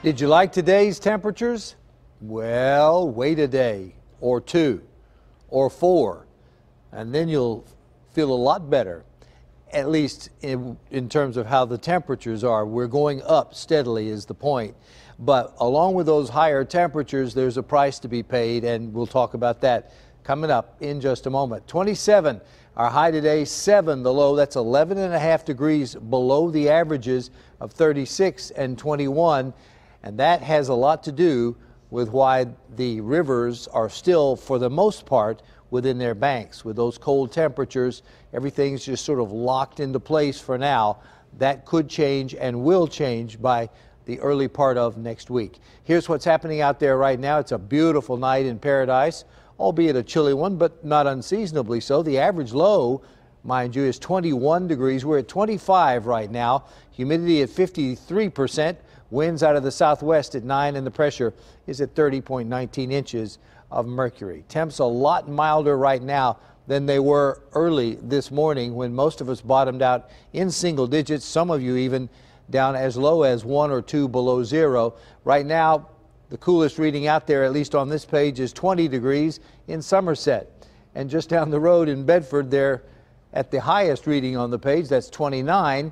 Did you like today's temperatures? Well, wait a day or two or four, and then you'll feel a lot better, at least in terms of how the temperatures are. We're going up steadily is the point. But along with those higher temperatures, there's a price to be paid, and we'll talk about that coming up in just a moment. 27, our high today, 7 the low. That's 11.5 degrees below the averages of 36 and 21. And that has a lot to do with why the rivers are still, for the most part, within their banks. With those cold temperatures, everything's just sort of locked into place for now. That could change and will change by the early part of next week. Here's what's happening out there right now. It's a beautiful night in paradise, albeit a chilly one, but not unseasonably so. The average low, mind you, is 21 degrees. We're at 25 right now. Humidity at 53%. Winds out of the southwest at 9, and the pressure is at 30.19 inches of mercury. Temps a lot milder right now than they were early this morning when most of us bottomed out in single digits, some of you even down as low as 1 or 2 below zero. Right now, the coolest reading out there, at least on this page, is 20 degrees in Somerset. And just down the road in Bedford, they're at the highest reading on the page. That's 29.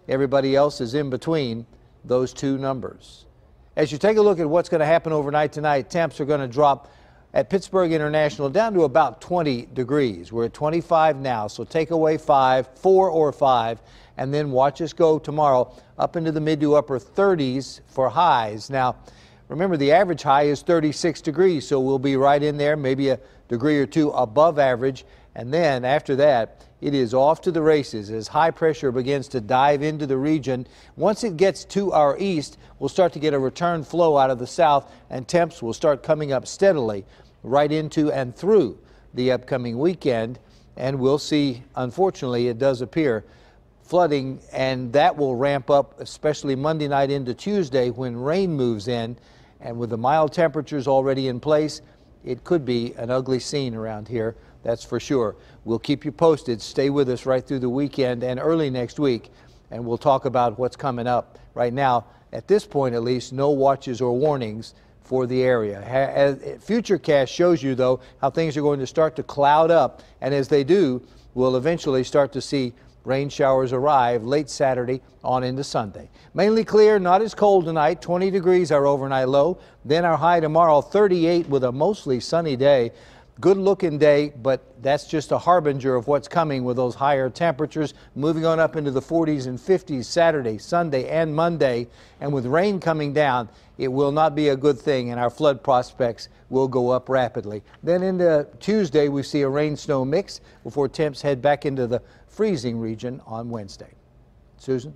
Everybody else is in between those two numbers. As you take a look at what's going to happen overnight tonight, temps are going to drop at Pittsburgh International down to about 20 degrees. We're at 25 now, so take away 4 or 5, and then watch us go tomorrow up into the mid to upper 30s for highs. Now, remember, the average high is 36 degrees, so we'll be right in there, maybe a degree or two above average. And then after that, it is off to the races as high pressure begins to dive into the region. Once it gets to our east, we'll start to get a return flow out of the south, and temps will start coming up steadily right into and through the upcoming weekend. And we'll see, unfortunately, it does appear, flooding, and that will ramp up, especially Monday night into Tuesday when rain moves in. And with the mild temperatures already in place, it could be an ugly scene around here, that's for sure. We'll keep you posted. Stay with us right through the weekend and early next week, and we'll talk about what's coming up. Right now, at this point at least, no watches or warnings for the area. Futurecast shows you, though, how things are going to start to cloud up, and as they do, we'll eventually start to see rain showers arrive late Saturday on into Sunday. Mainly clear, not as cold tonight. 20 degrees our overnight low. Then our high tomorrow, 38 with a mostly sunny day. Good looking day, but that's just a harbinger of what's coming with those higher temperatures moving on up into the 40s and 50s Saturday, Sunday, and Monday. And with rain coming down, it will not be a good thing, and our flood prospects will go up rapidly. Then into Tuesday, we see a rain-snow mix before temps head back into the freezing region on Wednesday. Susan?